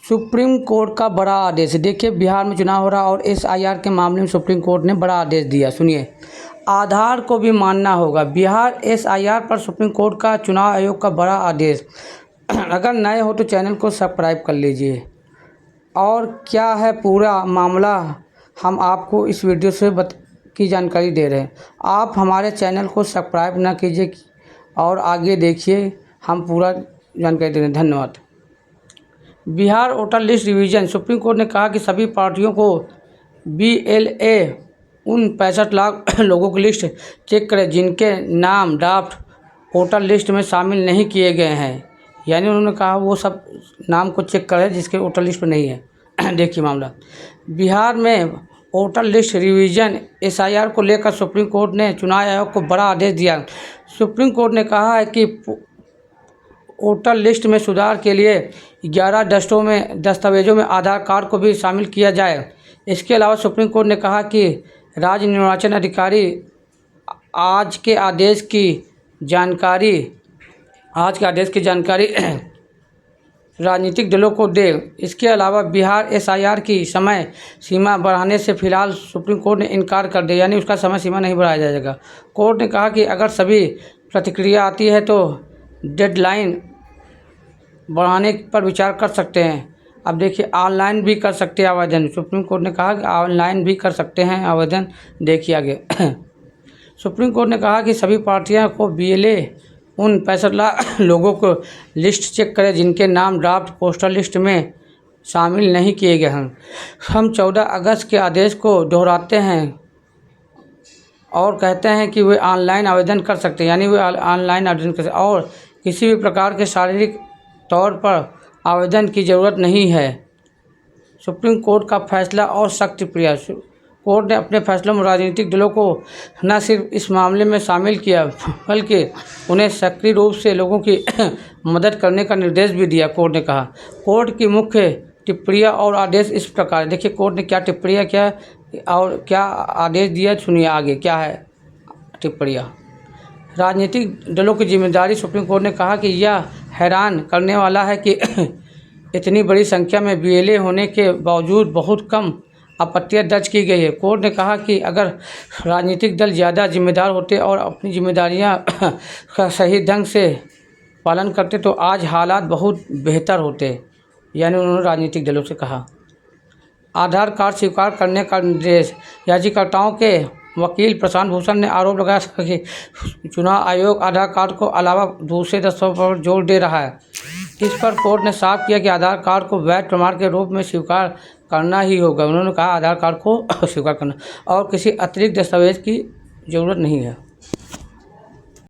Supreme court का बड़ा आदेश। देखिए, बिहार में चुनाव हो रहा और एसआईआर के मामले में सुप्रीम कोर्ट ने बड़ा आदेश दिया। सुनिए, आधार को भी मानना होगा। बिहार एसआईआर पर सुप्रीम कोर्ट का चुनाव आयोग का बड़ा आदेश। अगर नए हो तो चैनल को सब्सक्राइब कर लीजिए। और क्या है पूरा मामला, हम आपको इस वीडियो से की जानकारी दे रहे हैं। आप हमारे चैनल को सब्सक्राइब ना कीजिए और आगे देखिए, हम पूरा जानकारी दे रहे हैं। धन्यवाद। Bihar voter list revision. Supreme court ने कहा कि सभी पार्टियों को BLA उन 65 लाख लोगों की लिस्ट चेक करें जिनके नाम ड्राफ्ट वोटर लिस्ट में शामिल नहीं किए गए हैं। यानी उन्होंने कहा वो सब नाम को चेक करें जिसके वोटर लिस्ट में नहीं है। देखिए मामला, बिहार में वोटर लिस्ट रिवीजन SIR को लेकर सुप्रीम कोर्ट ने चुनाव आयोग को बड़ा आदेश दिया। सुप्रीम कोर्ट ने कहा है कि वोटर लिस्ट में सुधार के लिए 11 दस्तावेजों में आधार कार्ड को भी शामिल किया जाए। इसके अलावा सुप्रीम कोर्ट ने कहा कि राज्य निर्वाचन अधिकारी आज के आदेश की जानकारी राजनीतिक दलों को दे। इसके अलावा बिहार SIR की समय सीमा बढ़ाने से फिलहाल सुप्रीम कोर्ट ने इनकार कर दिया, यानी उसका समय सीमा नहीं बढ़ाया जाएगा। कोर्ट ने कहा कि अगर सभी प्रतिक्रिया आती है तो डेडलाइन बढ़ाने पर विचार कर सकते हैं। अब देखिए, ऑनलाइन भी कर सकते हैं आवेदन। सुप्रीम कोर्ट ने कहा कि ऑनलाइन भी कर सकते हैं आवेदन। देखिए आगे सुप्रीम कोर्ट ने कहा कि सभी पार्टियां को BLA उन 65 लाख लोगों को लिस्ट चेक करें जिनके नाम ड्राफ्ट पोस्टर लिस्ट में शामिल नहीं किए गए हैं। हम 14 अगस्त के आदेश को दोहराते हैं और कहते हैं कि वे ऑनलाइन आवेदन कर सकते हैं, यानी वे ऑनलाइन आवेदन कर सकते हैं और किसी भी प्रकार के शारीरिक तौर पर आवेदन की ज़रूरत नहीं है। सुप्रीम कोर्ट का फैसला और सख्त प्रतिक्रिया। कोर्ट ने अपने फैसलों में राजनीतिक दलों को न सिर्फ इस मामले में शामिल किया बल्कि उन्हें सक्रिय रूप से लोगों की मदद करने का निर्देश भी दिया। कोर्ट ने कहा, कोर्ट की मुख्य टिप्पणियाँ और आदेश इस प्रकार। देखिए कोर्ट ने क्या टिप्पणियाँ क्या और क्या आदेश दिया, सुनिए आगे क्या है टिप्पणियाँ। राजनीतिक दलों की जिम्मेदारी। सुप्रीम कोर्ट ने कहा कि यह हैरान करने वाला है कि इतनी बड़ी संख्या में BLA होने के बावजूद बहुत कम आपत्तियां दर्ज की गई है। कोर्ट ने कहा कि अगर राजनीतिक दल ज़्यादा जिम्मेदार होते और अपनी जिम्मेदारियां का सही ढंग से पालन करते तो आज हालात बहुत बेहतर होते, यानी उन्होंने राजनीतिक दलों से कहा। आधार कार्ड स्वीकार करने का निर्देश। याचिकाकर्ताओं के वकील प्रशांत भूषण ने आरोप लगाया कि चुनाव आयोग आधार कार्ड को अलावा दूसरे दस्तावेजों पर जोर दे रहा है। इस पर कोर्ट ने साफ किया कि आधार कार्ड को वैध प्रमाण के रूप में स्वीकार करना ही होगा। उन्होंने कहा आधार कार्ड को स्वीकार करना और किसी अतिरिक्त दस्तावेज की ज़रूरत नहीं है।